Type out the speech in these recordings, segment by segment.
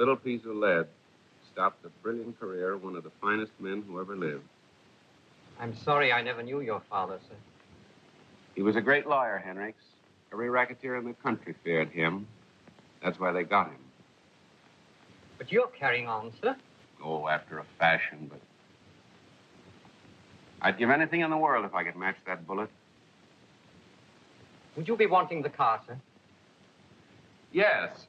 little piece of lead stopped the brilliant career of one of the finest men who ever lived. I'm sorry I never knew your father, sir. He was a great lawyer, Henricks. Every racketeer in the country feared him. That's why they got him. But you're carrying on, sir. Oh, after a fashion, but... I'd give anything in the world if I could match that bullet. Would you be wanting the car, sir? Yes.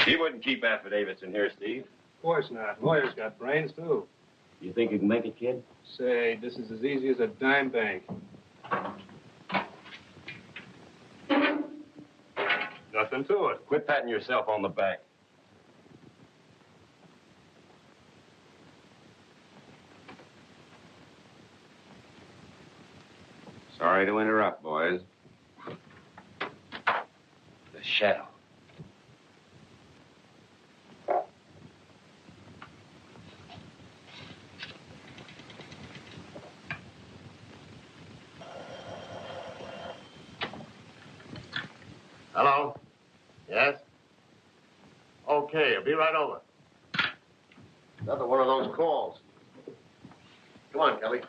He wouldn't keep affidavits in here, Steve. Of course not. Lawyers got brains, too. You think you can make it, kid? Say, this is as easy as a dime bank. Nothing to it. Quit patting yourself on the back. Sorry to interrupt, boys. The shadow. Hello? Yes? Okay, I'll be right over. Another one of those calls. Come on, Kelly.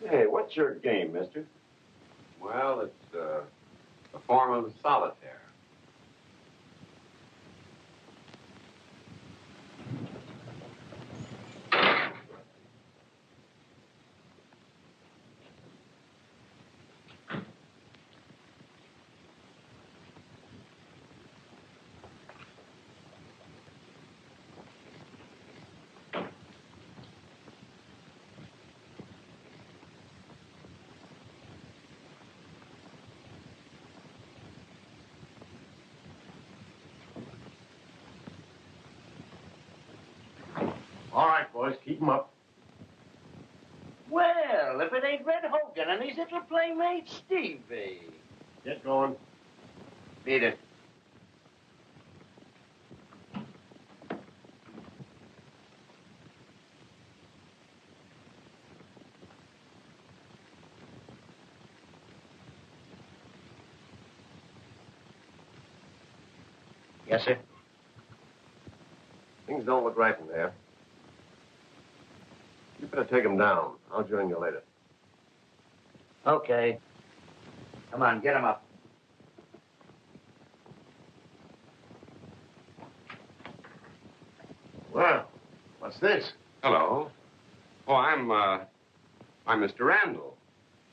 Hey, what's your game, mister? Well, it's a form of solitaire. All right, boys, keep 'em up. Well, if it ain't Red Hogan and his little playmate, Stevie. Get going. Beat it. Yes, sir. Things don't look right in there. You better take him down. I'll join you later. Okay. Come on, get him up. Well, what's this? Hello. Oh, I'm Mr. Randall.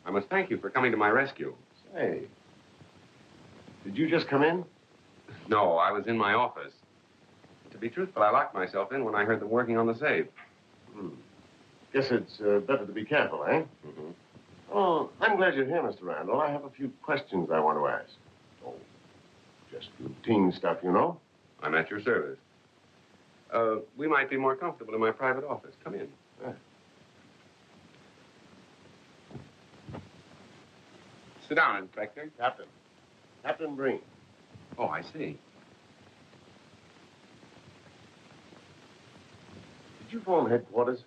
I must thank you for coming to my rescue. Say, did you just come in? No, I was in my office. To be truthful, I locked myself in when I heard them working on the safe. Guess it's better to be careful, eh? Mm-hmm. Oh, I'm glad you're here, Mr. Randall. I have a few questions I want to ask. Oh, just routine stuff, you know? I'm at your service. We might be more comfortable in my private office. Come in. Yeah. Sit down, Inspector. Captain Breen. Oh, I see. Did you phone headquarters?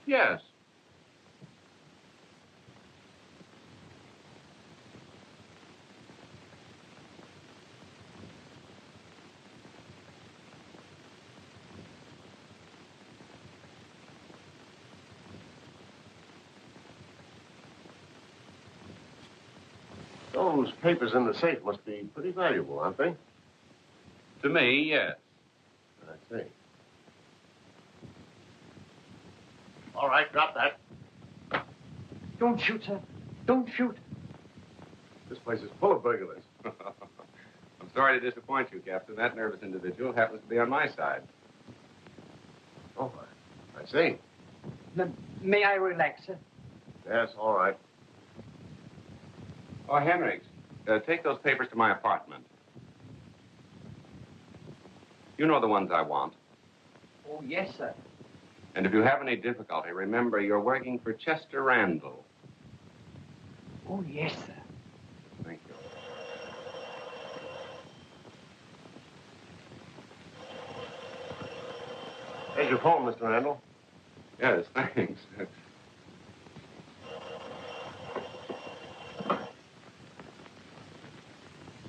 Yes. Those papers in the safe must be pretty valuable, aren't they? To me, yes. I see. All right, drop that. Don't shoot, sir. Don't shoot. This place is full of burglars. I'm sorry to disappoint you, Captain. That nervous individual happens to be on my side. Oh, I see. May I relax, sir? Yes, all right. Oh, Henricks, take those papers to my apartment. You know the ones I want. Oh, yes, sir. And if you have any difficulty, remember you're working for Chester Randall. Oh, yes, sir. Thank you. Here's your phone, Mr. Randall. Yes, thanks.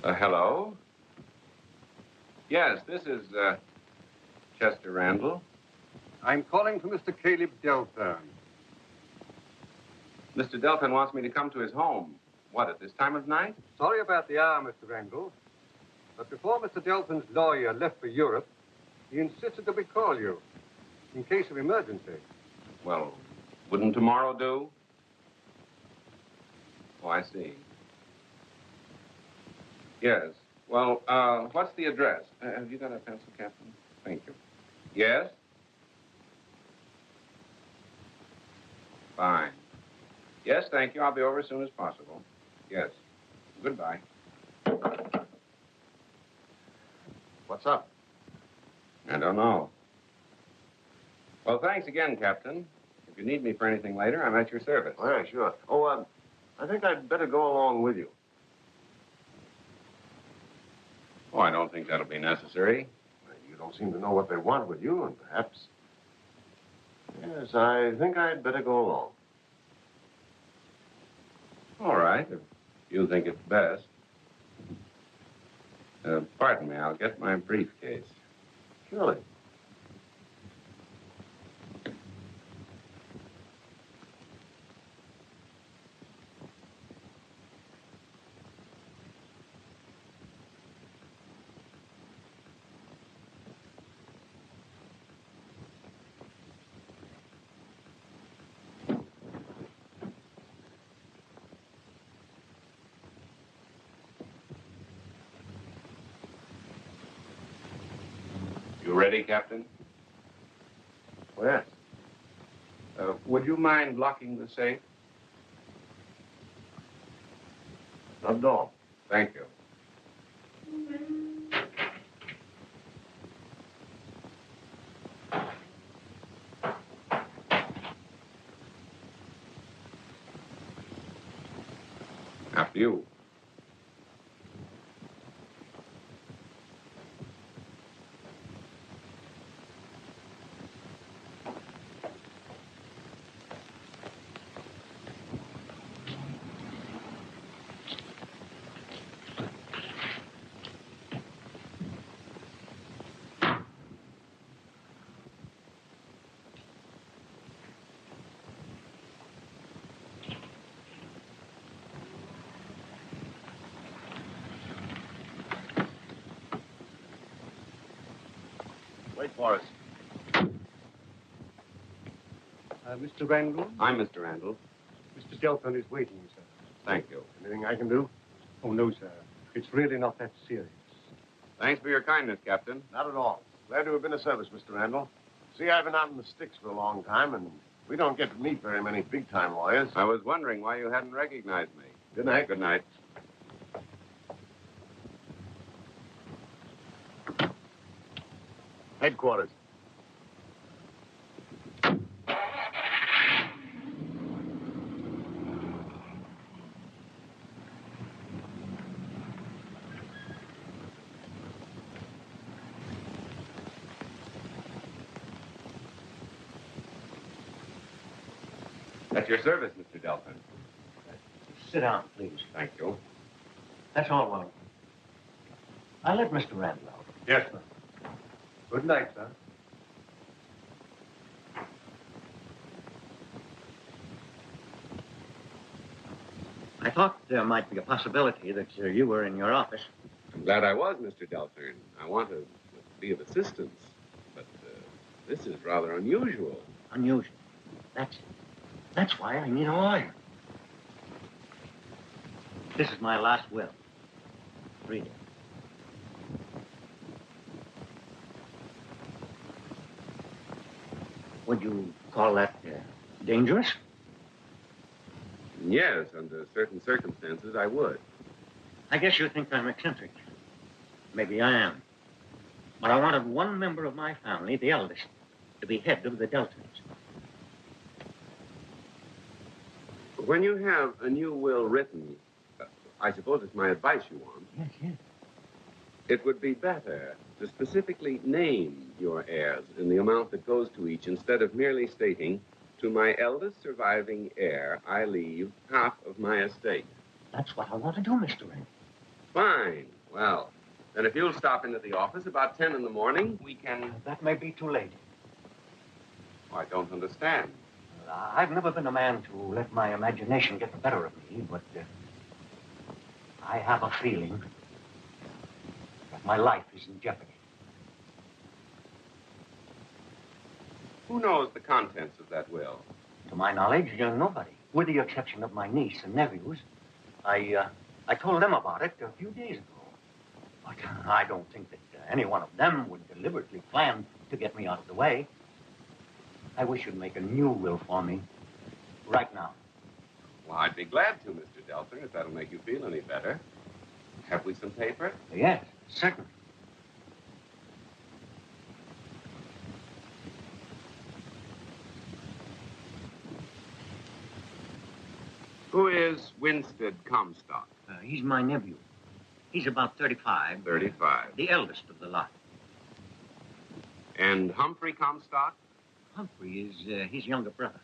Hello? Yes, this is, Chester Randall. I'm calling for Mr. Caleb Delthern. Mr. Delthern wants me to come to his home. What, at this time of night? Sorry about the hour, Mr. Randall. But before Mr. Delthern's lawyer left for Europe, he insisted that we call you in case of emergency. Well, wouldn't tomorrow do? Oh, I see. Yes. Well, what's the address? Have you got a pencil, Captain? Thank you. Yes? Fine. Yes, thank you. I'll be over as soon as possible. Yes. Goodbye. What's up? I don't know. Well, thanks again, Captain. If you need me for anything later, I'm at your service. Oh, yeah, sure. Oh, I think I'd better go along with you. Oh, I don't think that'll be necessary. You don't seem to know what they want with you, and perhaps... Yes, I think I'd better go along. All right, if you think it's best. Pardon me, I'll get my briefcase. Surely. You ready, Captain? Oh, yes. Would you mind locking the safe? Not at all. Thank you. After you. Wait for us. Mr. Randall? I'm Mr. Randall. Mr. Delthern is waiting, sir. Thank you. Anything I can do? Oh, no, sir. It's really not that serious. Thanks for your kindness, Captain. Not at all. Glad to have been of service, Mr. Randall. See, I've been out in the sticks for a long time, and we don't get to meet very many big-time lawyers. I was wondering why you hadn't recognized me. Good night. Good night. Headquarters. At your service, Mr. Delthern. Sit down, please. Thank you. That's all, Wellington. I'll let Mr. Randall out. Yes, sir. Good night, sir. I thought there might be a possibility that you were in your office. I'm glad I was, Mr. Delthern. I want to be of assistance, but this is rather unusual. Unusual. That's why I need a lawyer. This is my last will. Read it. Would you call that dangerous? Yes, under certain circumstances, I would. I guess you think I'm eccentric. Maybe I am. But I wanted one member of my family, the eldest, to be head of the Delthers. When you have a new will written, I suppose it's my advice you want. Yes, yes. It would be better to specifically name your heirs and the amount that goes to each instead of merely stating, to my eldest surviving heir, I leave half of my estate. That's what I want to do, Mr. Wren. Fine. Well, then if you'll stop into the office about 10 in the morning, we can... That may be too late. I don't understand. I've never been a man to let my imagination get the better of me, but I have a feeling that my life is in jeopardy. Who knows the contents of that will? To my knowledge, nobody, with the exception of my niece and nephews. I told them about it a few days ago. But I don't think that any one of them would deliberately plan to get me out of the way. I wish you'd make a new will for me right now. Well, I'd be glad to, Mr. Delthern, if that'll make you feel any better. Have we some paper? Yes, certainly. Who is Winstead Comstock? He's my nephew. He's about 35. 35. The eldest of the lot. And Humphrey Comstock? Humphrey is his younger brother.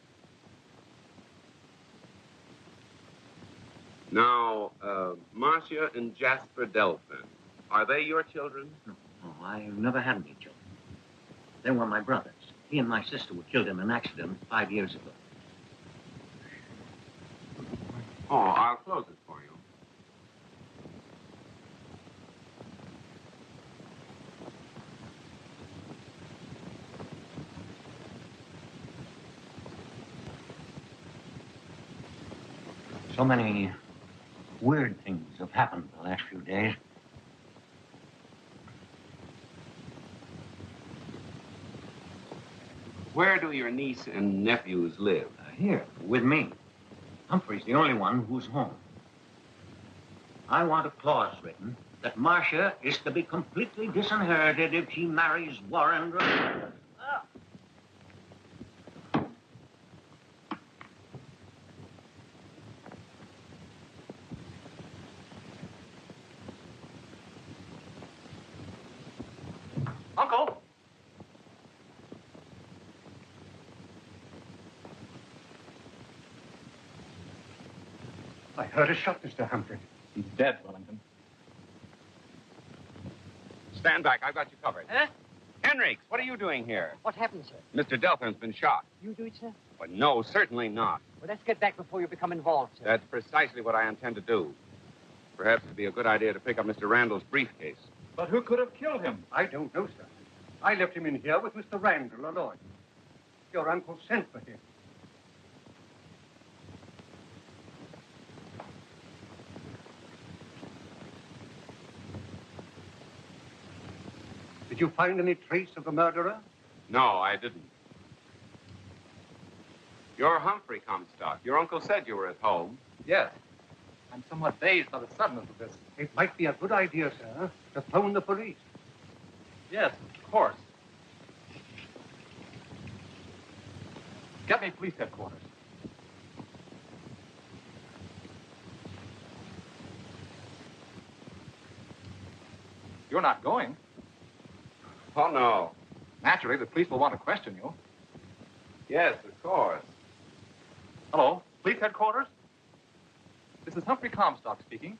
Now, Marcia and Jasper Delthern, are they your children? No, I've never had any children. They were my brothers. He and my sister were killed in an accident 5 years ago. Oh, I'll close it for you. So many weird things have happened the last few days. Where do your niece and nephews live? Here, with me. Humphrey's the only one who's home. I want a clause written that Marcia is to be completely disinherited if she marries Warren. Uncle! I heard a shot, Mr. Humphrey. He's dead, Wellington. Stand back. I've got you covered. Huh? Henriques, what are you doing here? What happened, sir? Mr. Delthern's been shot. You do it, sir? But no, certainly not. Well, let's get back before you become involved, sir. That's precisely what I intend to do. Perhaps it'd be a good idea to pick up Mr. Randall's briefcase. But who could have killed him? I don't know, sir. I left him in here with Mr. Randall alone. Your uncle sent for him. Did you find any trace of the murderer? No, I didn't. You're Humphrey Comstock. Your uncle said you were at home. Yes. I'm somewhat dazed by the suddenness of this. It might be a good idea, sir, to phone the police. Yes, of course. Get me police headquarters. You're not going. Oh, no. Naturally, the police will want to question you. Yes, of course. Hello, police headquarters? This is Humphrey Comstock speaking.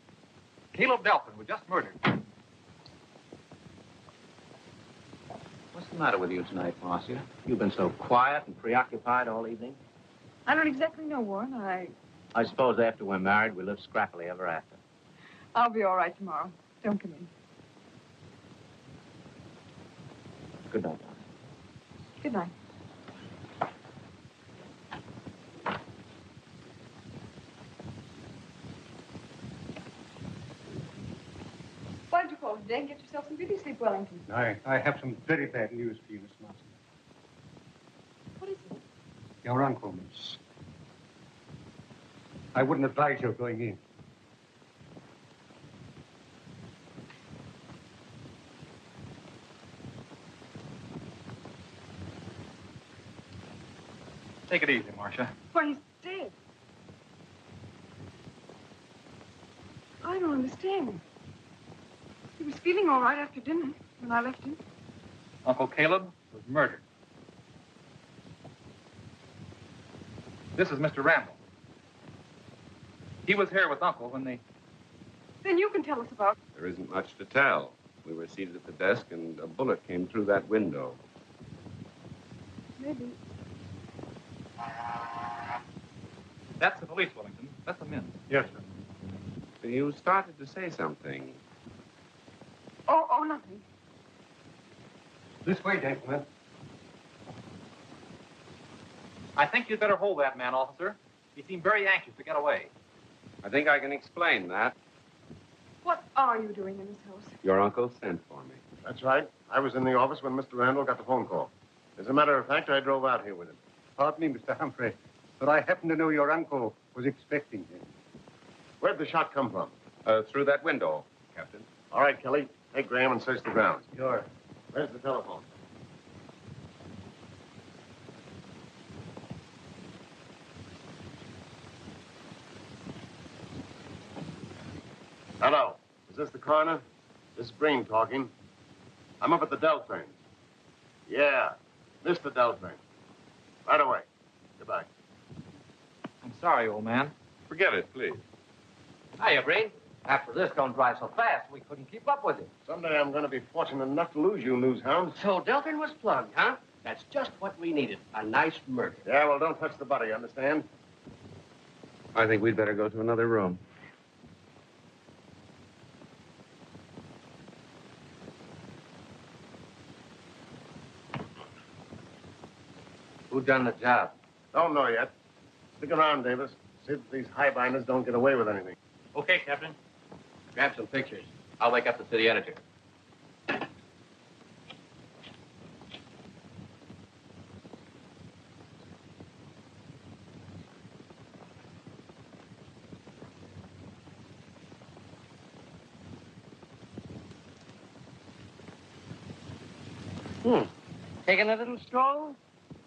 Caleb Delthern was just murdered. What's the matter with you tonight, Marcia? You've been so quiet and preoccupied all evening. I don't exactly know, Warren. I suppose after we're married, we'll live scrappily ever after. I'll be all right tomorrow. Don't come in. Good night, darling. Good night. Why did you call today and get yourself some beauty sleep, Wellington? I have some very bad news for you, Miss Martin. What is it? Your uncle, Miss. I wouldn't advise your going in. Take it easy, Marcia. Why, he's dead. I don't understand. He was feeling all right after dinner when I left him. Uncle Caleb was murdered. This is Mr. Randall. He was here with Uncle when they... Then you can tell us about it. There isn't much to tell. We were seated at the desk, and a bullet came through that window. Maybe. That's the police, Wellington. That's the men. Yes, sir. You started to say something. Oh, nothing. This way, gentlemen. I think you'd better hold that man, officer. He seemed very anxious to get away. I think I can explain that. What are you doing in this house? Your uncle sent for me. That's right. I was in the office when Mr. Randall got the phone call. As a matter of fact, I drove out here with him. Pardon me, Mr. Humphrey, but I happen to know your uncle was expecting him. Where'd the shot come from? Through that window, Captain. All right, Kelly. Take Graham and search the grounds. Sure. Where's the telephone? Hello. Is this the coroner? This is Breen talking. I'm up at the Delthern. Yeah, Mr. Delthern. Right away. Goodbye. I'm sorry, old man. Forget it, please. Hiya, Breen. After this, don't drive so fast. We couldn't keep up with you. Someday I'm going to be fortunate enough to lose you, news hounds. So Delthern was plugged, huh? That's just what we needed. A nice murder. Yeah, well, don't touch the body, you understand? I think we'd better go to another room. Who done the job? Don't know yet. Stick around, Davis. See that these highbinders don't get away with anything. Okay, Captain. Grab some pictures. I'll wake up the city editor. Taking a little stroll?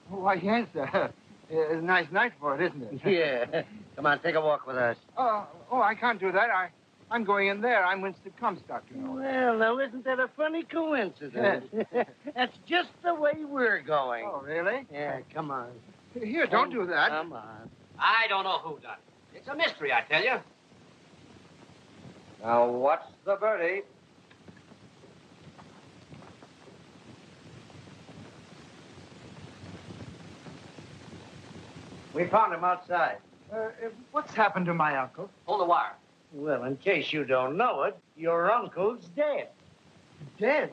Why, yes, sir. It's a nice night for it, isn't it? Yeah. Come on, take a walk with us. I can't do that. I'm going in there. I'm Winston Comstock, you know. Well, now, isn't that a funny coincidence? That's just the way we're going. Oh, really? Yeah, come on. Here, don't do that. Come on. I don't know who done it. It's a mystery, I tell you. Now, what's the verdict? We found him outside. What's happened to my uncle? Hold the wire. Well, in case you don't know it, your uncle's dead. Dead?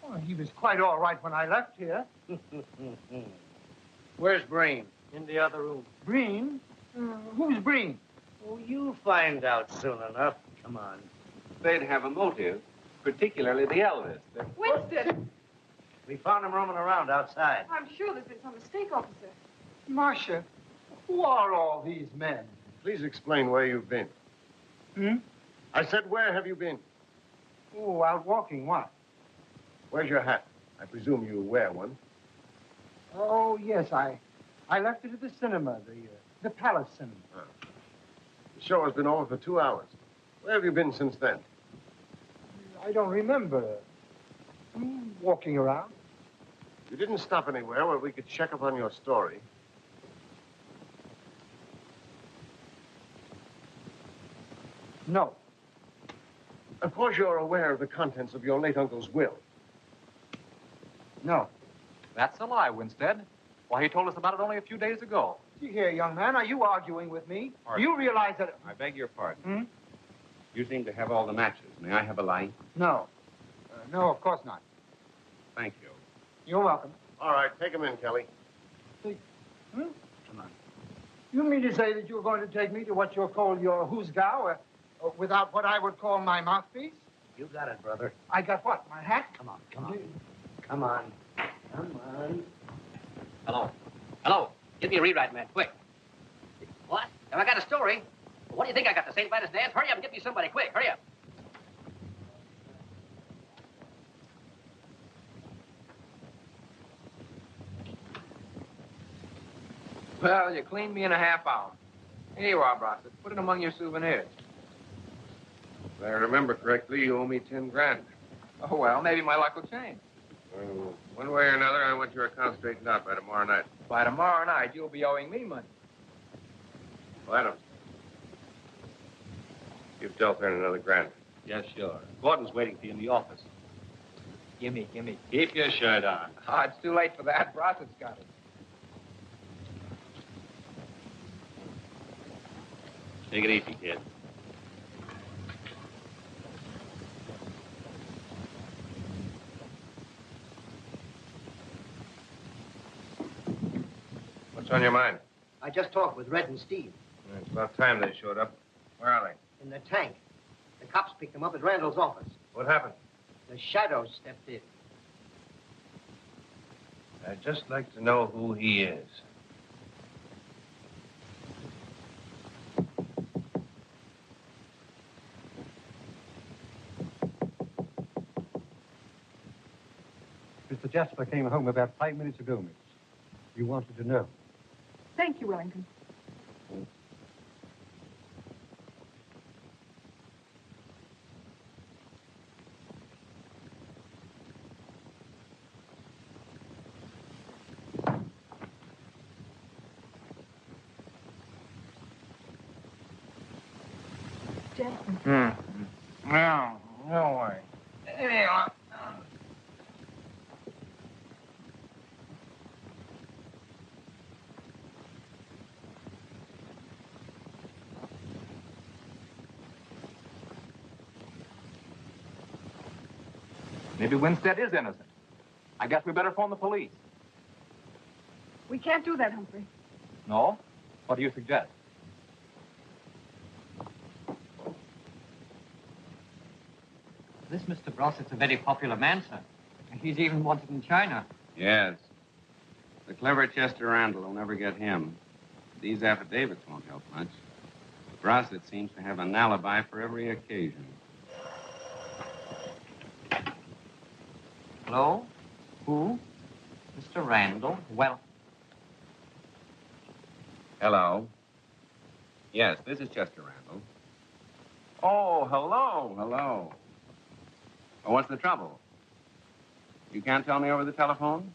Oh, he was quite all right when I left here. Where's Breen? In the other room. Breen? Who's Breen? Oh, you'll find out soon enough. Come on. They'd have a motive, particularly the eldest. Winston! We found him roaming around outside. I'm sure there's been some mistake, officer. Marcia, who are all these men? Please explain where you've been. I said, where have you been? Oh, out walking, what? Where's your hat? I presume you wear one. Oh, yes, I left it at the cinema, the Palace Cinema. The show has been over for 2 hours. Where have you been since then? I don't remember. Walking around. You didn't stop anywhere where we could check up on your story. No. Of course you're aware of the contents of your late uncle's will. No. That's a lie, Winstead. Why, he told us about it only a few days ago. See here, young man, are you arguing with me? Pardon? You realize that... I beg your pardon. You seem to have all the matches. May I have a light? No. No, of course not. Thank you. You're welcome. All right, take him in, Kelly. Come on. You mean to say that you're going to take me to what you'll call your hoosgow without what I would call my mouthpiece? You got it, brother. I got what? My hat? Come on, come on. Come on. Come on. Hello. Hello. Give me a rewrite, man, quick. What? Have I got a story? Well, what do you think I got, the St. Vitus dance? Hurry up and get me somebody, quick, hurry up. Well, you cleaned me in a half hour. Here you are, Brossett. Put it among your souvenirs. If I remember correctly, you owe me 10 grand. Oh, well, maybe my luck will change. Well, one way or another, I want your account straightened out by tomorrow night. By tomorrow night, you'll be owing me money. Well, Adams, give Delthern another grand. Yes, sure. Gordon's waiting for you in the office. Gimme. Keep your shirt on. Oh, it's too late for that. Brossett's got it. Take it easy, kid. What's on your mind? I just talked with Red and Steve. It's about time they showed up. Where are they? In the tank. The cops picked them up at Randall's office. What happened? The shadow stepped in. I'd just like to know who he is. Mr. Jasper came home about 5 minutes ago, miss. You wanted to know. Thank you, Wellington. Jasper. No way. There you are. Maybe Winstead is innocent. I guess we better phone the police. We can't do that, Humphrey. No? What do you suggest? This Mr. Brossett's a very popular man, sir. He's even wanted in China. Yes. The clever Chester Randall will never get him. These affidavits won't help much. Brossett seems to have an alibi for every occasion. Hello? Who? Mr. Randall? Well, Hello. Yes, this is Chester Randall. Oh, hello. Oh, what's the trouble? You can't tell me over the telephone?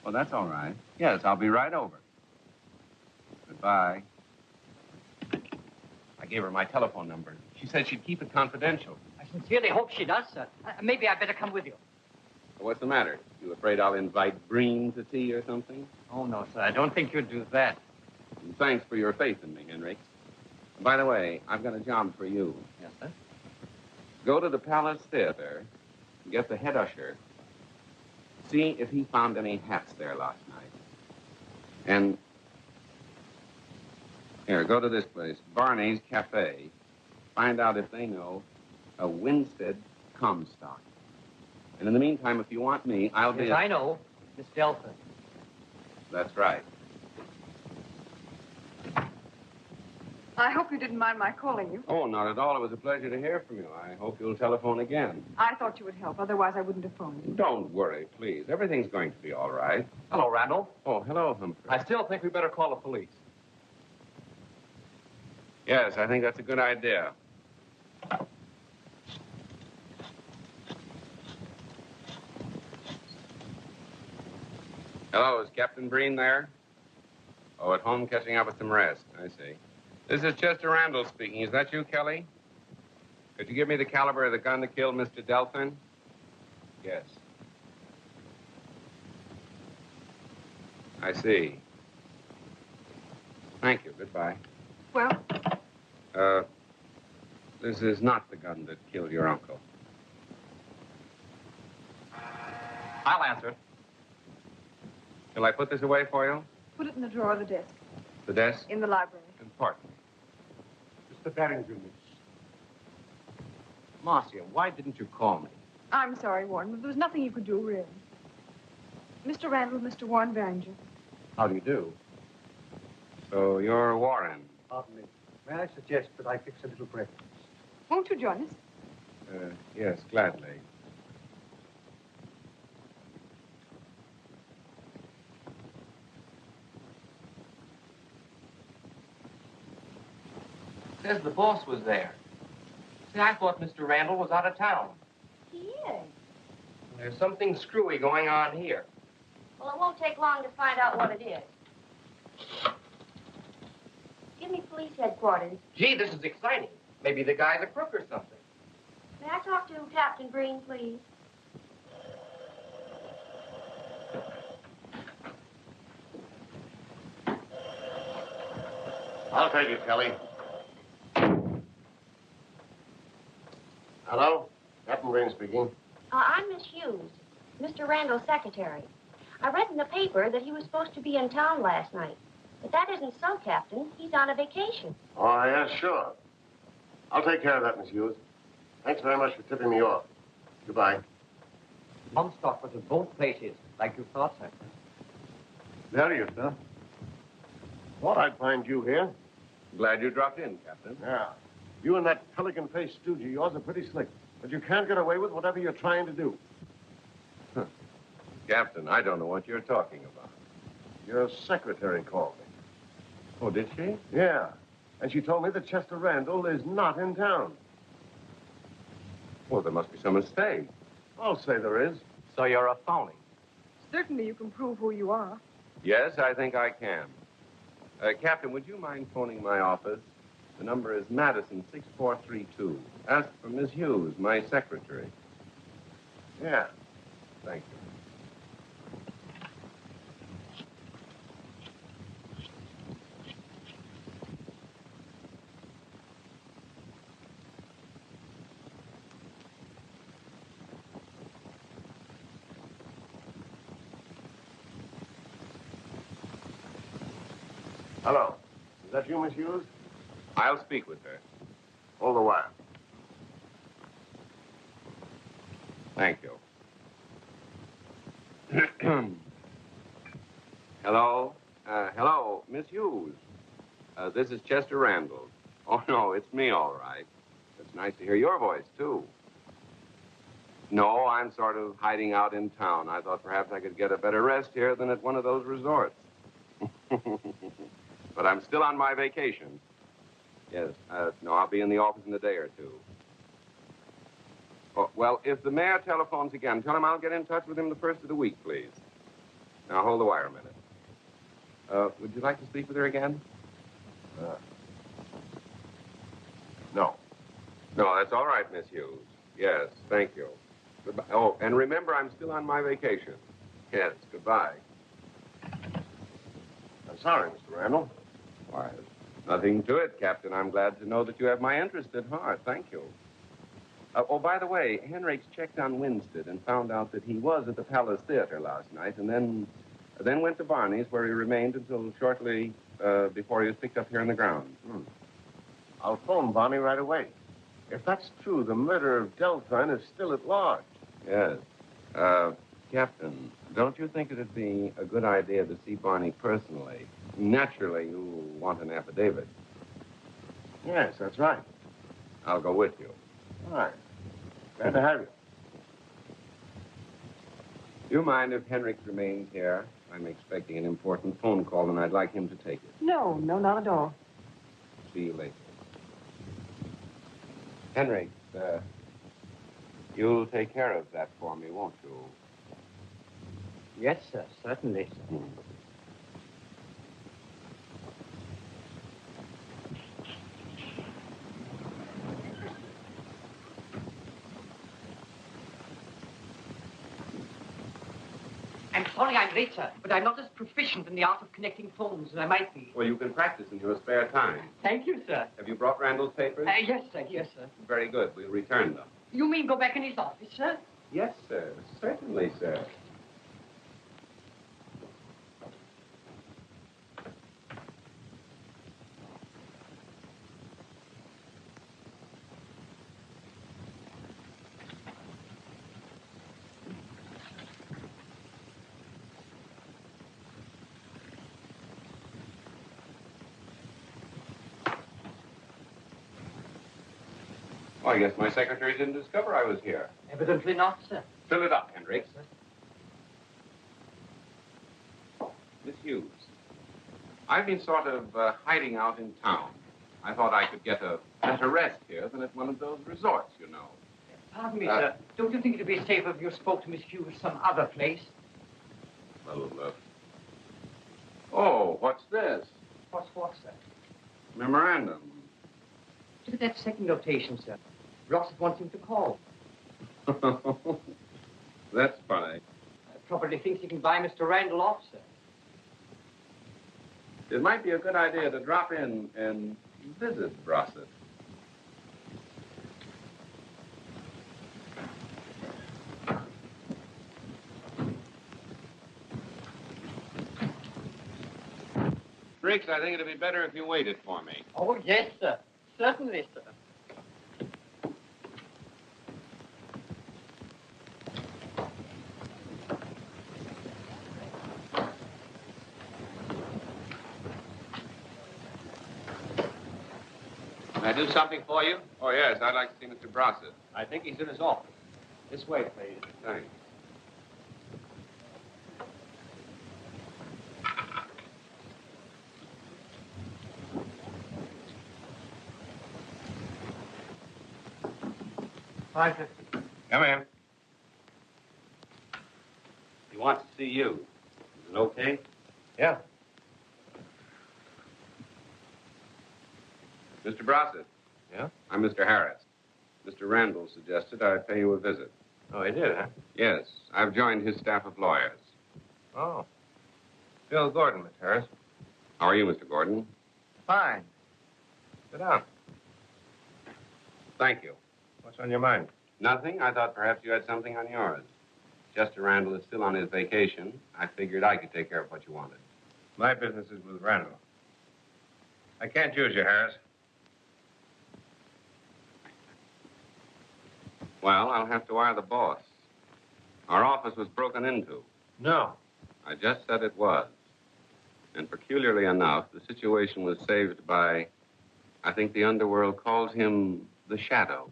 Oh, that's all right. Yes, I'll be right over. Goodbye. I gave her my telephone number. She said she'd keep it confidential. I sincerely hope she does, sir. Maybe I'd better come with you. What's the matter? You afraid I'll invite Breen to tea or something? Oh, no, sir. I don't think you'd do that. And thanks for your faith in me, Henry. And by the way, I've got a job for you. Yes, sir? Go to the Palace Theater and get the head usher. See if he found any hats there last night. And here, go to this place, Barney's Cafe. Find out if they know a Winstead Comstock. And in the meantime, if you want me, I'll be... Yes, I know. Miss Delthern. That's right. I hope you didn't mind my calling you. Oh, not at all. It was a pleasure to hear from you. I hope you'll telephone again. I thought you would help. Otherwise, I wouldn't have phoned you. Don't worry, please. Everything's going to be all right. Hello, Randall. Oh, hello, Humphrey. I still think we better call the police. Yes, I think that's a good idea. Hello, is Captain Breen there? Oh, at home catching up with some rest. I see. This is Chester Randall speaking. Is that you, Kelly? Could you give me the caliber of the gun that killed Mr. Delthern? Yes. I see. Thank you. Goodbye. Well? This is not the gun that killed your uncle. I'll answer it. Shall I put this away for you? Put it in the drawer of the desk. The desk? In the library. Pardon me. Mr. Barrington, miss. Marcia, why didn't you call me? I'm sorry, Warren, but there was nothing you could do, really. Mr. Randall, Mr. Warren Barringer. How do you do? So you're Warren. Pardon me. May I suggest that I fix a little breakfast? Won't you join us? Yes, gladly. says the boss was there. See, I thought Mr. Randall was out of town. He is. There's something screwy going on here. Well, it won't take long to find out what it is. Give me police headquarters. Gee, this is exciting. Maybe the guy's a crook or something. May I talk to Captain Green, please? I'll take it, Kelly. Hello? Captain Green speaking. I'm Miss Hughes, Mr. Randall's secretary. I read in the paper that he was supposed to be in town last night. But that isn't so, Captain. He's on a vacation. Oh, yeah, sure. I'll take care of that, Miss Hughes. Thanks very much for tipping me off. Goodbye. Comstock was at both places, like you thought, sir. There you, sir. Thought I'd find you here. Glad you dropped in, Captain. Yeah. You and that pelican-faced stooge of yours are pretty slick. But you can't get away with whatever you're trying to do. Captain, I don't know what you're talking about. Your secretary called me. Oh, did she? Yeah. And she told me that Chester Randall is not in town. Well, there must be some mistake. I'll say there is. So you're a phony. Certainly you can prove who you are. Yes, I think I can. Captain, would you mind phoning my office? The number is Madison 6432. Ask for Miss Hughes, my secretary. Yeah. Thank you. Hello. Is that you, Miss Hughes? I'll speak with her. Hold the wire. Thank you. Hello? Hello, Miss Hughes. This is Chester Randall. Oh, no, it's me, all right. It's nice to hear your voice, too. No, I'm sort of hiding out in town. I thought perhaps I could get a better rest here than at one of those resorts. But I'm still on my vacation. Yes, no, I'll be in the office in a day or two. Oh, well, if the mayor telephones again, tell him I'll get in touch with him the first of the week, please. Now, hold the wire a minute. Would you like to speak with her again? No. No, that's all right, Miss Hughes. Yes, thank you. Goodbye. Oh, and remember, I'm still on my vacation. Yes, goodbye. I'm sorry, Mr. Randall. Why, nothing to it, Captain. I'm glad to know that you have my interest at heart. Thank you. Oh, by the way, Henrik's checked on Winstead and found out that he was at the Palace Theater last night and then went to Barney's, where he remained until shortly before he was picked up here in the grounds. I'll phone Barney right away. If that's true, the murderer of Delthern is still at large. Yes. Captain, don't you think it'd be a good idea to see Barney personally? Naturally, you want an affidavit. Yes, that's right. I'll go with you. All right. Glad to have you. Do you mind if Henrik remains here? I'm expecting an important phone call, and I'd like him to take it. No, not at all. See you later. Henrik, you'll take care of that for me, won't you? Yes, sir, certainly, sir. I'm sorry I'm late, sir, but I'm not as proficient in the art of connecting phones as I might be. Well, you can practice in your spare time. Thank you, sir. Have you brought Randall's papers? Yes, sir. Yes, sir. Very good. We'll return them. You mean go back in his office, sir? Yes, sir. Certainly, sir. Oh, I guess my secretary didn't discover I was here. Evidently not, sir. Fill it up, Henrik. Miss Hughes, I've been sort of hiding out in town. I thought I could get a better rest here than at one of those resorts, you know. Pardon me, sir. Don't you think it'd be safer if you spoke to Miss Hughes some other place? Well, oh, what's this? What's what, sir? Memorandum. Look at that second notation, sir. Ross wants him to call. That's funny. Probably thinks he can buy Mr. Randall off, sir. It might be a good idea to drop in and visit Brossett. Briggs, I think it'd be better if you waited for me. Oh, yes, sir. Certainly, sir. Can I do something for you? Oh, yes, I'd like to see Mr. Brossett. I think he's in his office. This way, please. Thanks. $5.50. Come in. He wants to see you. Is it okay? Yeah. Mr. Brossett. Yeah? I'm Mr. Harris. Mr. Randall suggested I pay you a visit. Oh, he did, huh? Yes, I've joined his staff of lawyers. Oh. Bill Gordon, Miss Harris. How are you, Mr. Gordon? Fine. Sit down. Thank you. What's on your mind? Nothing. I thought perhaps you had something on yours. Chester Randall is still on his vacation. I figured I could take care of what you wanted. My business is with Randall. I can't use you, Harris. Well, I'll have to wire the boss. Our office was broken into. No. I just said it was. And peculiarly enough, the situation was saved by, I think the underworld calls him the Shadow.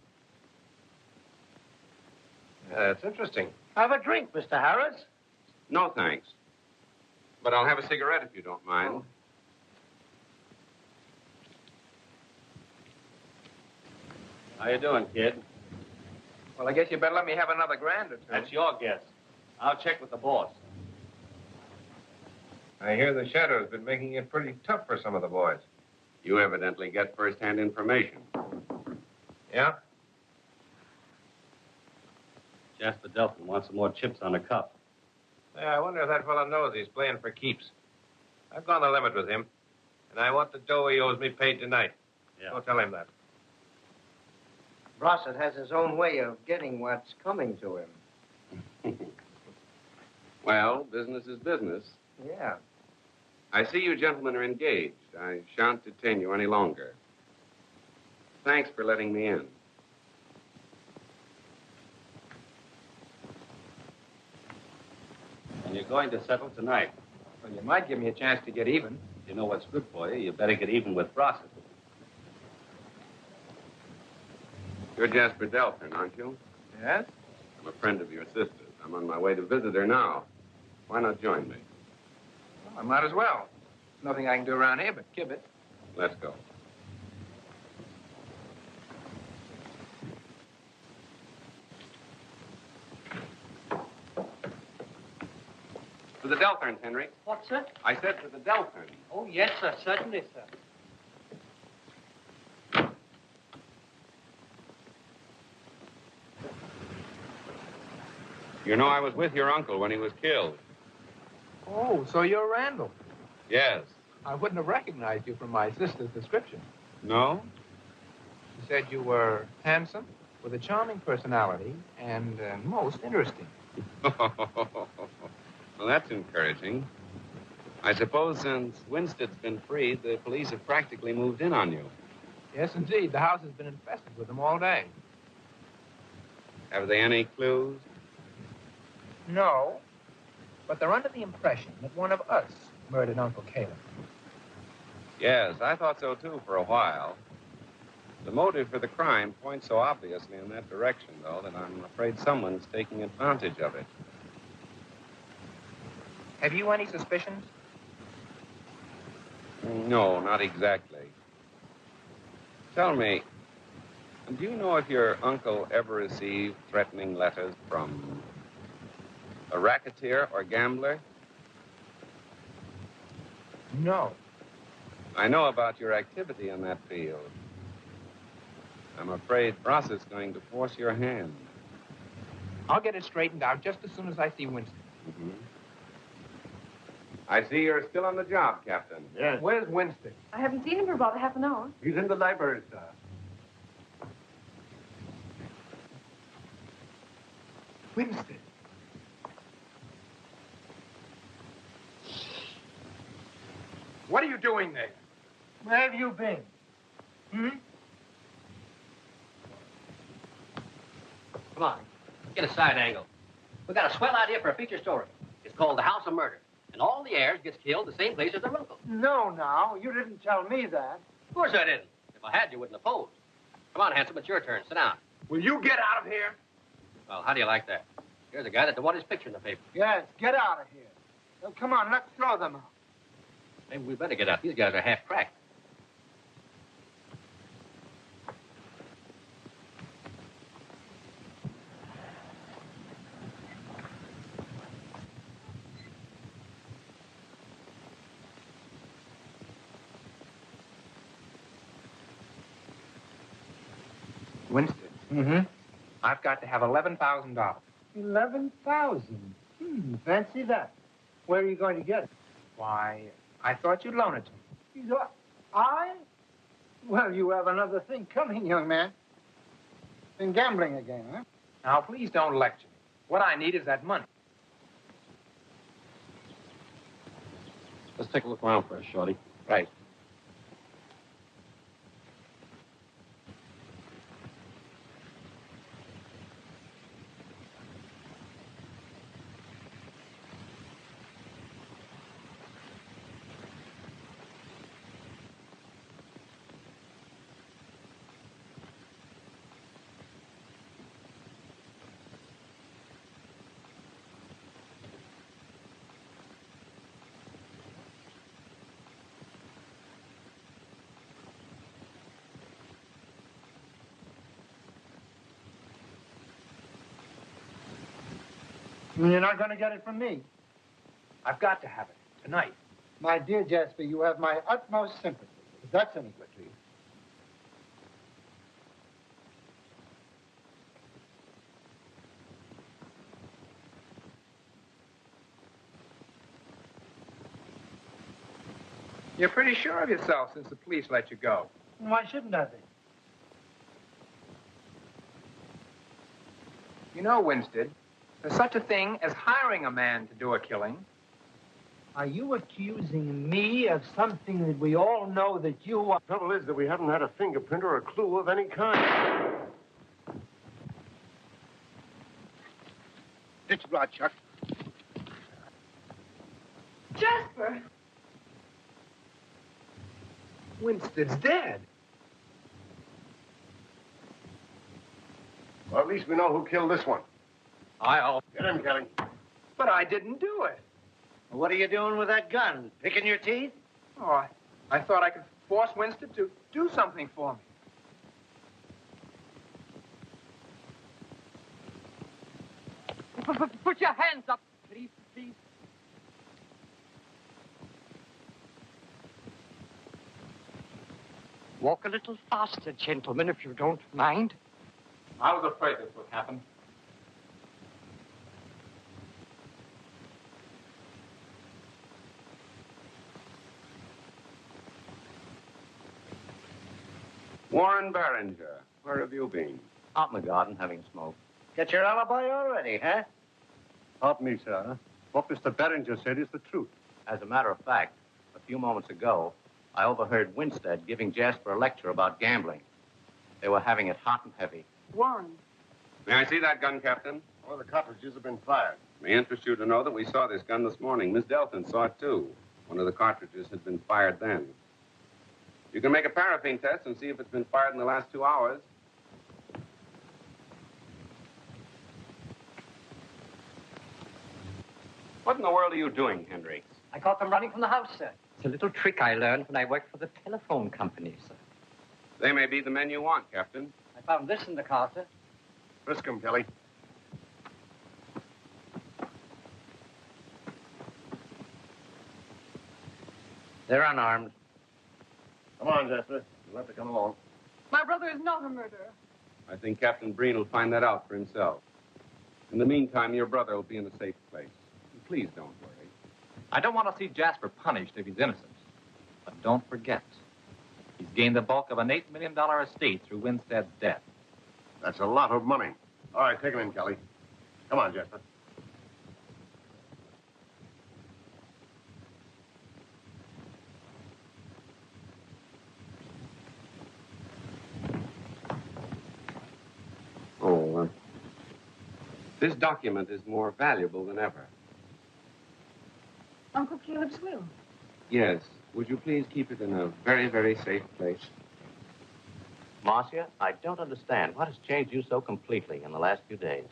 That's interesting. Have a drink, Mr. Harris. No, thanks. But I'll have a cigarette if you don't mind. How you doing, kid? Well, I guess you better let me have another grand or two. That's your guess. I'll check with the boss. I hear the Shadow's been making it pretty tough for some of the boys. You evidently get first-hand information. Yeah? Jasper Delthern wants some more chips on the cup. Yeah, I wonder if that fellow knows he's playing for keeps. I've gone the limit with him, and I want the dough he owes me paid tonight. Yeah. Don't tell him that. Brossett has his own way of getting what's coming to him. Well, business is business. Yeah. I see you gentlemen are engaged. I shan't detain you any longer. Thanks for letting me in. And you're going to settle tonight. Well, you might give me a chance to get even. You know what's good for you. You better get even with Brossett. You're Jasper Delthern, aren't you? Yes? I'm a friend of your sister's. I'm on my way to visit her now. Why not join me? Well, I might as well. There's nothing I can do around here but kib it. Let's go. To the Deltherns, Henry. What, sir? I said to the Deltherns. Oh, yes, sir. Certainly, sir. You know, I was with your uncle when he was killed. Oh, so you're Randall. Yes. I wouldn't have recognized you from my sister's description. No? She said you were handsome, with a charming personality, and most interesting. Well, that's encouraging. I suppose since Winstead's been freed, the police have practically moved in on you. Yes, indeed. The house has been infested with them all day. Have they any clues? No, but they're under the impression that one of us murdered Uncle Caleb. Yes, I thought so, too, for a while. The motive for the crime points so obviously in that direction, though, that I'm afraid someone's taking advantage of it. Have you any suspicions? No, not exactly. Tell me, do you know if your uncle ever received threatening letters from a racketeer or gambler? No. I know about your activity in that field. I'm afraid Ross is going to force your hand. I'll get it straightened out just as soon as I see Winston. Mm-hmm. I see you're still on the job, Captain. Yes. Where's Winston? I haven't seen him for about half an hour. He's in the library, sir. Winston. What are you doing there? Where have you been? Come on, get a side angle. We got a swell idea for a feature story. It's called The House of Murder. And all the heirs gets killed the same place as their uncle. No, now. You didn't tell me that. Of course I didn't. If I had, you wouldn't oppose. Come on, handsome, it's your turn. Sit down. Will you get out of here? Well, how do you like that? Here's a guy that don't want his picture in the paper. Yes, get out of here. Well, come on, let's throw them out. Maybe we better get out. These guys are half cracked. Winston. Mm-hmm. I've got to have $11,000. 11,000. Fancy that. Where are you going to get it? Why, I thought you'd loan it to me. I? Well, you have another thing coming, young man. Been gambling again, huh? Now, please don't lecture me. What I need is that money. Let's take a look around first, Shorty. Right. You're not going to get it from me. I've got to have it tonight. My dear Jasper, you have my utmost sympathy. If that's any good to you. You're pretty sure of yourself since the police let you go. Why shouldn't I be? You know, Winston, there's such a thing as hiring a man to do a killing. Are you accusing me of something that we all know that you are? The trouble is that we haven't had a fingerprint or a clue of any kind. It's blood, Chuck. Jasper! Winston's dead. Well, at least we know who killed this one. I'll... Get him, Kelly. But I didn't do it. What are you doing with that gun? Picking your teeth? Oh, I thought I could force Winston to do something for me. Put your hands up, please, please. Walk a little faster, gentlemen, if you don't mind. I was afraid this would happen. Warren Barringer, where have you been? Out in the garden having a smoke. Get your alibi already, huh? Pardon me, sir. What Mr. Barringer said is the truth. As a matter of fact, a few moments ago, I overheard Winstead giving Jasper a lecture about gambling. They were having it hot and heavy. Warren. May I see that gun, Captain? All the cartridges have been fired. May interest you to know that we saw this gun this morning. Miss Delthern saw it, too. One of the cartridges had been fired then. You can make a paraffin test and see if it's been fired in the last 2 hours. What in the world are you doing, Henry? I caught them running from the house, sir. It's a little trick I learned when I worked for the telephone company, sir. They may be the men you want, Captain. I found this in the car, sir. Frisk 'em, Kelly. They're unarmed. Come on, Jasper. You'll have to come along. My brother is not a murderer. I think Captain Breen will find that out for himself. In the meantime, your brother will be in a safe place. Please don't worry. I don't want to see Jasper punished if he's innocent. But don't forget, he's gained the bulk of an $8 million estate through Winstead's death. That's a lot of money. All right, take him in, Kelly. Come on, Jasper. Oh, this document is more valuable than ever. Uncle Caleb's will. Yes. Would you please keep it in a very, very safe place? Marcia, I don't understand. What has changed you so completely in the last few days?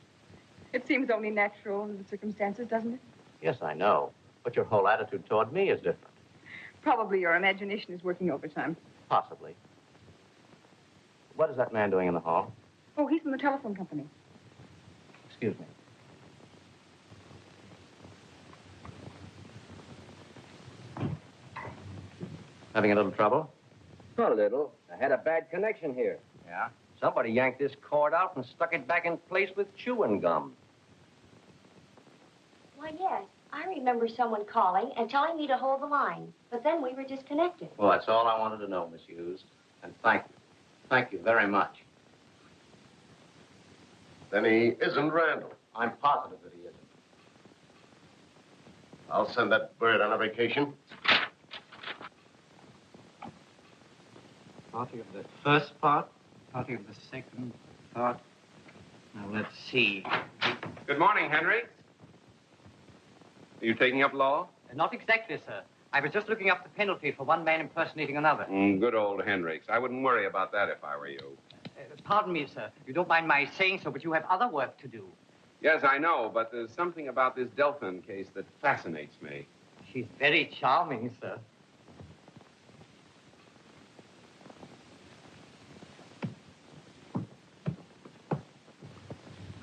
It seems only natural in the circumstances, doesn't it? Yes, I know. But your whole attitude toward me is different. Probably your imagination is working overtime. Possibly. What is that man doing in the hall? Oh, he's from the telephone company. Excuse me. Having a little trouble? A little. I had a bad connection here. Yeah? Somebody yanked this cord out and stuck it back in place with chewing gum. Why, yes. I remember someone calling and telling me to hold the line. But then we were disconnected. Well, that's all I wanted to know, Miss Hughes. And thank you. Thank you very much. Then he isn't Randall. I'm positive that he isn't. I'll send that bird on a vacation. Party of the first part, party of the second part. Now, let's see. Good morning, Henry. Are you taking up law? Not exactly, sir. I was just looking up the penalty for one man impersonating another. Good old Hendricks. I wouldn't worry about that if I were you. Pardon me, sir. You don't mind my saying so, but you have other work to do. Yes, I know, but there's something about this Delthern case that fascinates me. She's very charming, sir.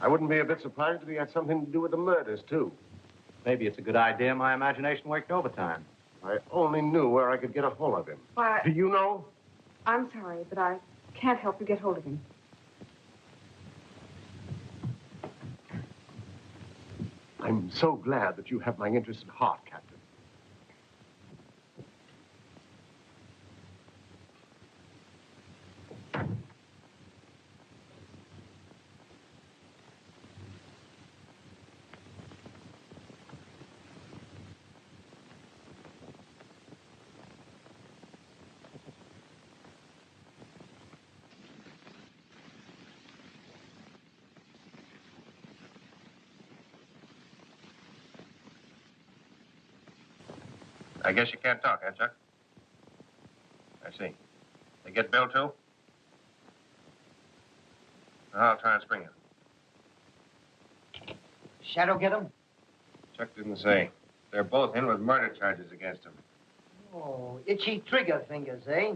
I wouldn't be a bit surprised if he had something to do with the murders, too. Maybe it's a good idea my imagination worked overtime. I only knew where I could get a hold of him. Why, Do you know? I'm sorry, but I can't help you get hold of him. I'm so glad that you have my interest at heart, Captain. I guess you can't talk, huh, Chuck? I see. They get Bill, too? I'll try and spring it. Shadow get him? Chuck didn't say. They're both in with murder charges against him. Oh, itchy trigger fingers, eh?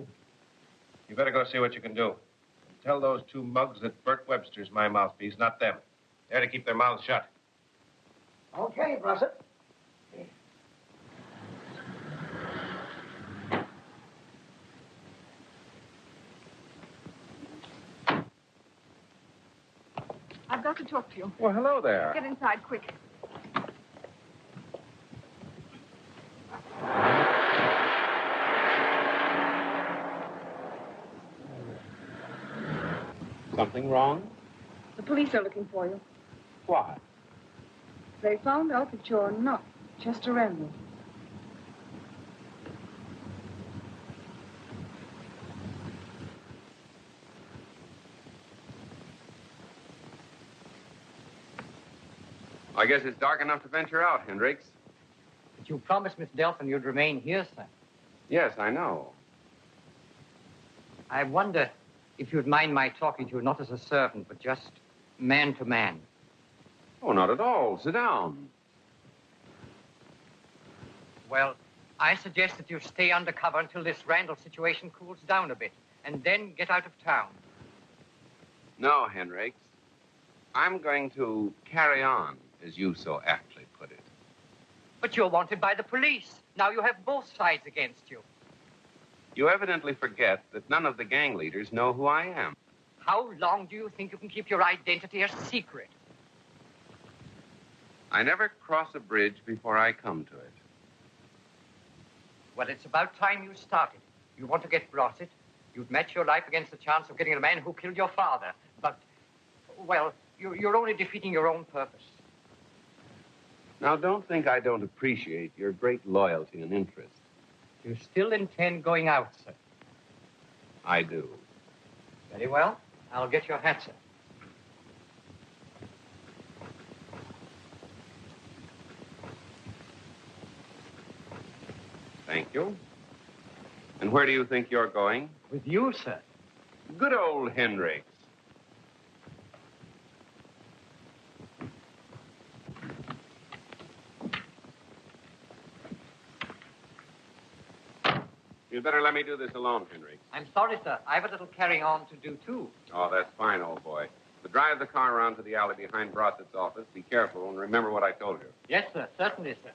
You better go see what you can do. Tell those two mugs that Bert Webster's my mouthpiece, not them. They're to keep their mouths shut. Okay, Brosset. I've got to talk to you. Well, hello there. Get inside, quick. Something wrong? The police are looking for you. Why? They found out that you're not Chester Randall. I guess it's dark enough to venture out, Hendricks. But you promised Miss Delthern you'd remain here, sir. Yes, I know. I wonder if you'd mind my talking to you not as a servant, but just man to man. Oh, not at all. Sit down. Well, I suggest that you stay undercover until this Randall situation cools down a bit. and then get out of town. No, Henrikes. I'm going to carry on, as you so aptly put it. But you're wanted by the police. Now you have both sides against you. You evidently forget that none of the gang leaders know who I am. How long do you think you can keep your identity a secret? I never cross a bridge before I come to it. Well, it's about time you started. You want to get Brossett. You'd match your life against the chance of getting the man who killed your father. But, well, you're only defeating your own purpose. Now, don't think I don't appreciate your great loyalty and interest. You still intend going out, sir? I do. Very well. I'll get your hat, sir. Thank you. And where do you think you're going? With you, sir. Good old Henrikes. You'd better let me do this alone, Henrikes. I'm sorry, sir. I have a little carrying on to do, too. Oh, that's fine, old boy. But drive the car around to the alley behind Brossett's office. Be careful and remember what I told you. Yes, sir. Certainly, sir.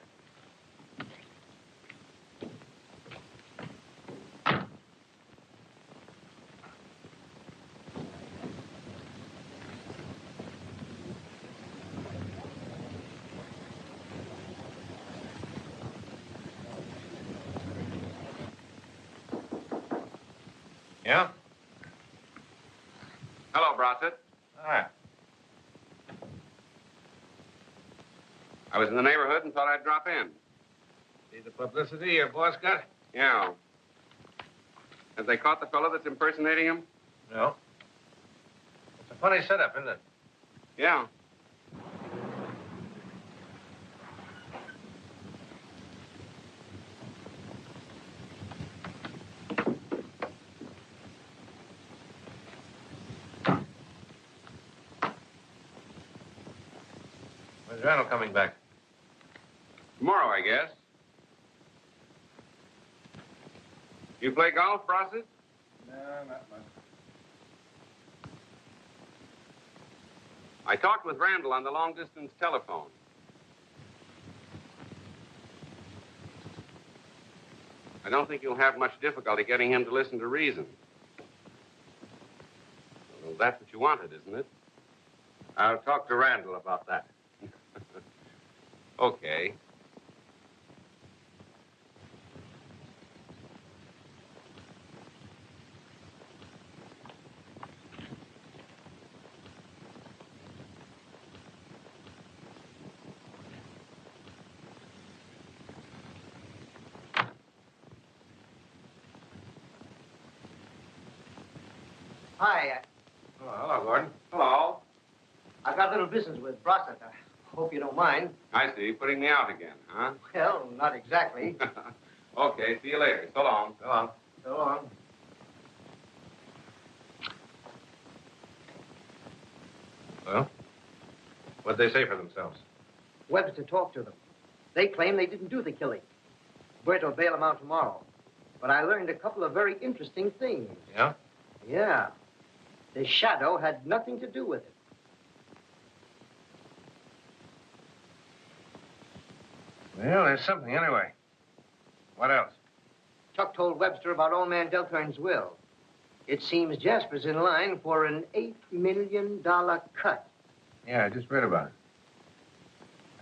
Yeah? Hello, Brossett. Hi. I was in the neighborhood and thought I'd drop in. See the publicity your boss got? Yeah. Have they caught the fellow that's impersonating him? No. It's a funny setup, isn't it? Yeah. When's Randall coming back? Tomorrow, I guess. You play golf, Brossett? No, not much. I talked with Randall on the long-distance telephone. I don't think you'll have much difficulty getting him to listen to reason. Well, that's what you wanted, isn't it? I'll talk to Randall about that. Okay. Hi. Oh, hello, Gordon. Hello. I've got a little business with Brossett. I hope you don't mind. I see. Putting me out again, huh? Well, not exactly. Okay. See you later. So long. Go on. So long. Well, what'd they say for themselves? Webster talked to them. They claim they didn't do the killing. Bert will bail them out tomorrow. But I learned a couple of very interesting things. Yeah? Yeah. The shadow had nothing to do with it. Well, there's something anyway. What else? Chuck told Webster about old man Delthern's will. It seems Jasper's in line for an $8 million cut. Yeah, I just read about it.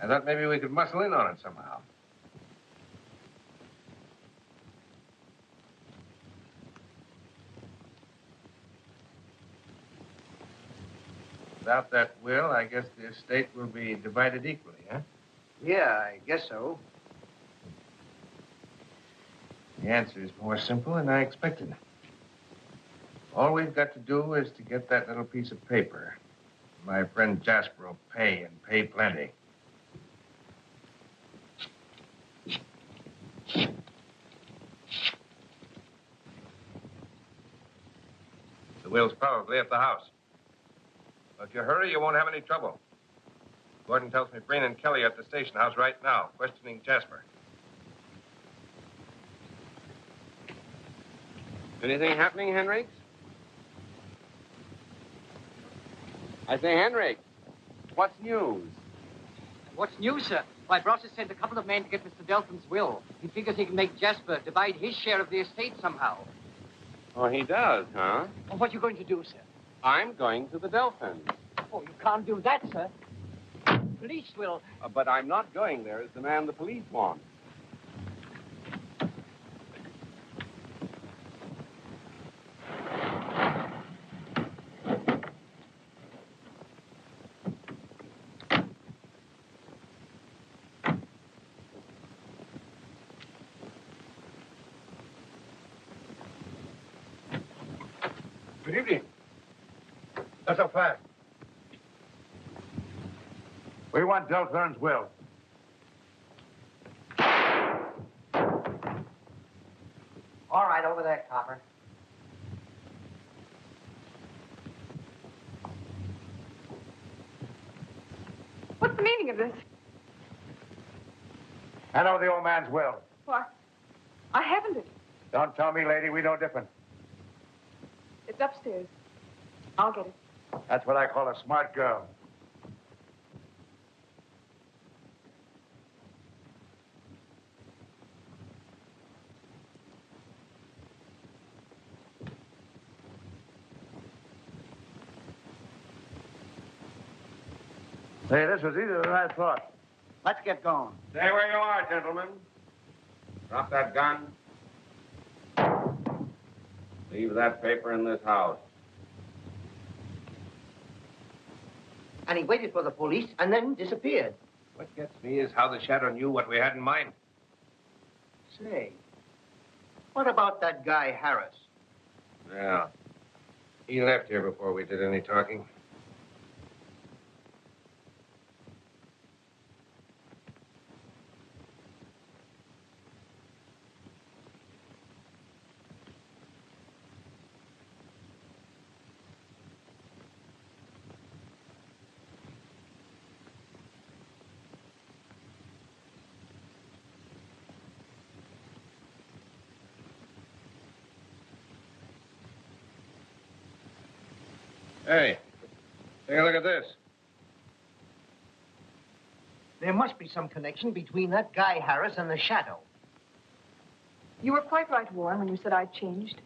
I thought maybe we could muscle in on it somehow. Without that will, I guess the estate will be divided equally, huh? Yeah, I guess so. The answer is more simple than I expected. All we've got to do is to get that little piece of paper. My friend Jasper will pay, and pay plenty. The will's probably at the house. But if you hurry, you won't have any trouble. Gordon tells me Breen and Kelly are at the station house right now, questioning Jasper. Anything happening, Henrikes? I say, Henrik, what's news? What's new, sir? Why, Bross has sent a couple of men to get Mr. Delthern's will. He figures he can make Jasper divide his share of the estate somehow. Oh, he does, huh? Well, what are you going to do, sir? I'm going to the Delthern. Oh, you can't do that, sir. Police will. But I'm not going there as the man the police want. Good evening. Not so fast. We want Delthern's will. All right, over there, Copper. What's the meaning of this? I know the old man's will. What? I haven't it. Don't tell me, lady, we know different. It's upstairs. I'll get it. That's what I call a smart girl. Hey, this was easier than I thought. Let's get going. Stay where you are, gentlemen. Drop that gun. Leave that paper in this house. And he waited for the police and then disappeared. What gets me is how the shadow knew what we had in mind. Say, what about that guy, Harris? Yeah. He left here before we did any talking. Hey, take a look at this. There must be some connection between that guy, Harris, and the shadow. You were quite right, Warren, when you said I'd changed.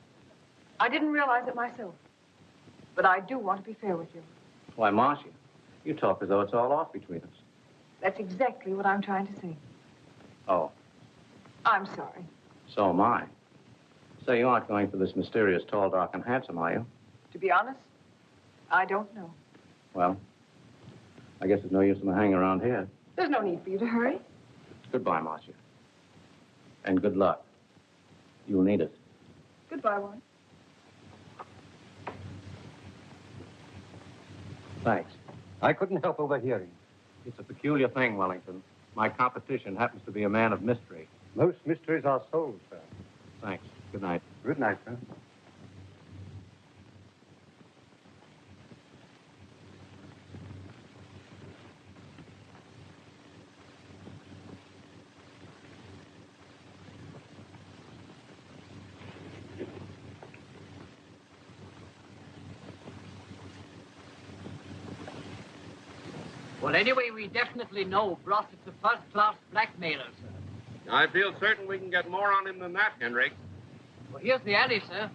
I didn't realize it myself. But I do want to be fair with you. Why, Marcia, you talk as though it's all off between us. That's exactly what I'm trying to say. Oh, I'm sorry. so am I. So you aren't going for this mysterious tall, dark, and handsome, are you? To be honest, I don't know. Well, I guess there's no use in hanging around here. There's no need for you to hurry. Goodbye, Marcia. And good luck. You'll need it. Goodbye, Warren. Thanks. I couldn't help overhearing. It's a peculiar thing, Wellington. My competition happens to be a man of mystery. Most mysteries are solved, sir. Thanks. Good night. Good night, sir. Well, anyway, we definitely know Bross is a first-class blackmailer, sir. I feel certain we can get more on him than that, Henrik. Well, here's the alley, sir.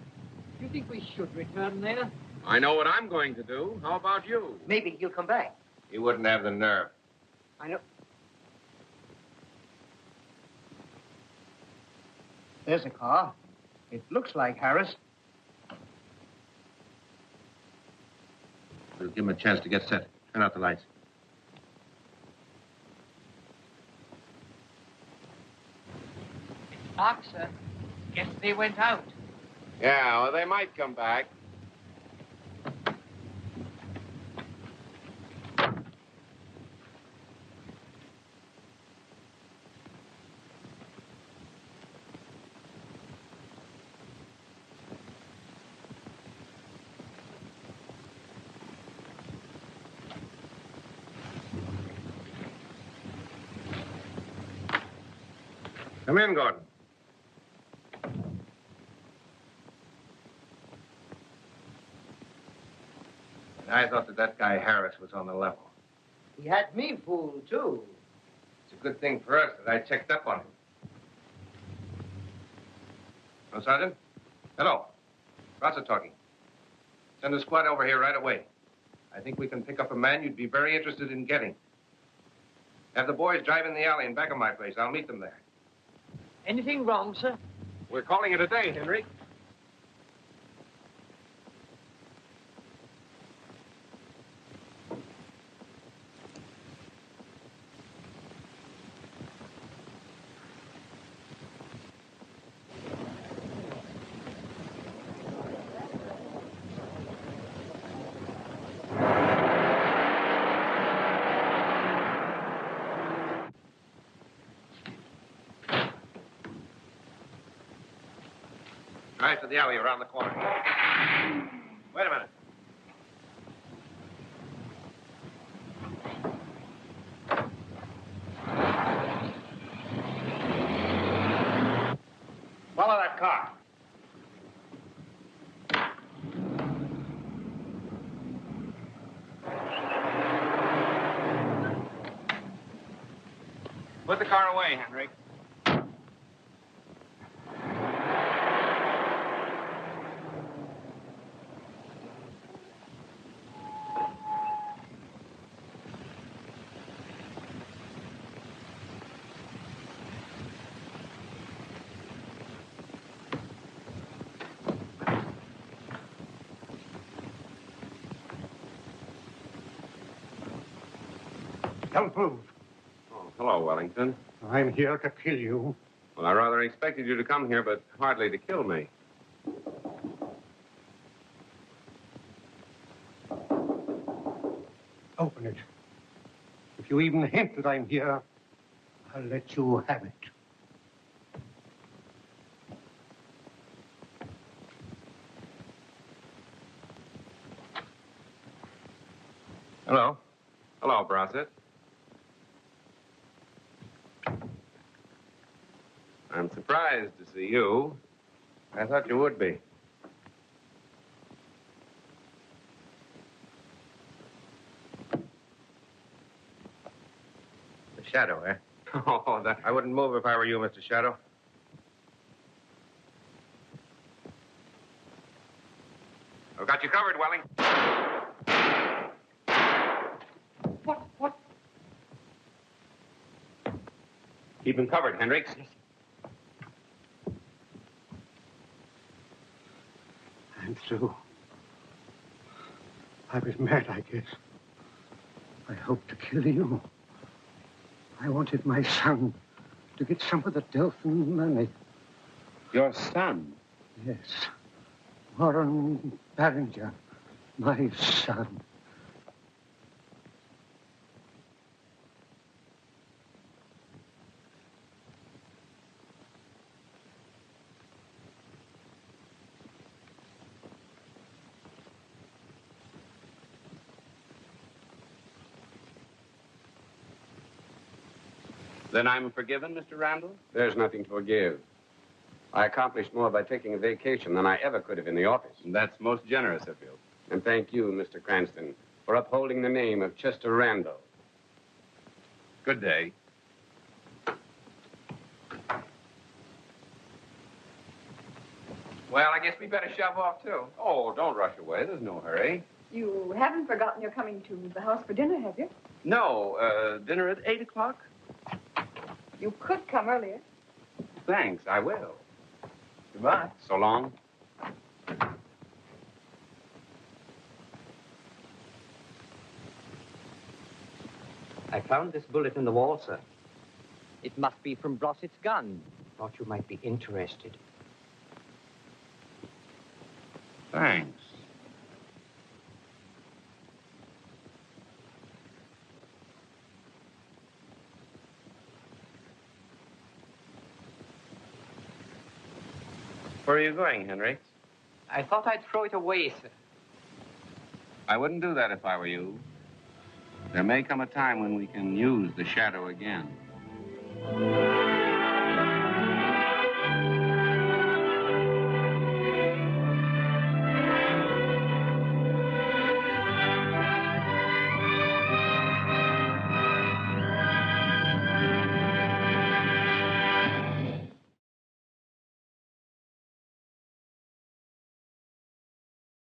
Do you think we should return there? I know what I'm going to do. How about you? Maybe he'll come back. He wouldn't have the nerve. I know. There's a car. It looks like Harris. We'll give him a chance to get set. Turn out the lights. Dark, sir. Guess they went out. Yeah, well, they might come back. Come in, Gordon. I thought that guy Harris was on the level. He had me fooled, too. It's a good thing for us that I checked up on him. Oh, Sergeant? Hello. Rocque talking. Send a squad over here right away. I think we can pick up a man you'd be very interested in getting. Have the boys drive in the alley in back of my place. I'll meet them there. Anything wrong, sir? We're calling it a day, Henry. Drive to the alley around the corner. Wait a minute. Follow that car. Put the car away, Henry. Don't move. Oh, hello, Wellington. I'm here to kill you. Well, I rather expected you to come here, but hardly to kill me. Open it. If you even hint that I'm here, I'll let you have it. Hello. Hello, Brosset. I'm surprised to see you. I thought you would be. The Shadow, eh? Oh, that... I wouldn't move if I were you, Mr. Shadow. I've got you covered, Welling. What? Keep him covered, Hendricks. I'm through. I was mad, I guess. I hoped to kill you. I wanted my son to get some of the Delthern money. Your son? Yes. Warren Barringer, my son. Then I'm forgiven, Mr. Randall? There's nothing to forgive. I accomplished more by taking a vacation than I ever could have in the office. And that's most generous of you. And thank you, Mr. Cranston, for upholding the name of Chester Randall. Good day. Well, I guess we better shove off, too. Oh, don't rush away. There's no hurry. You haven't forgotten you're coming to the house for dinner, have you? No, dinner at 8 o'clock? You could come earlier. Thanks, I will. Goodbye. So long. I found this bullet in the wall, sir. It must be from Brossett's gun. Thought you might be interested. Thanks. Where are you going, Hendricks? I thought I'd throw it away, sir. I wouldn't do that if I were you. There may come a time when we can use the shadow again.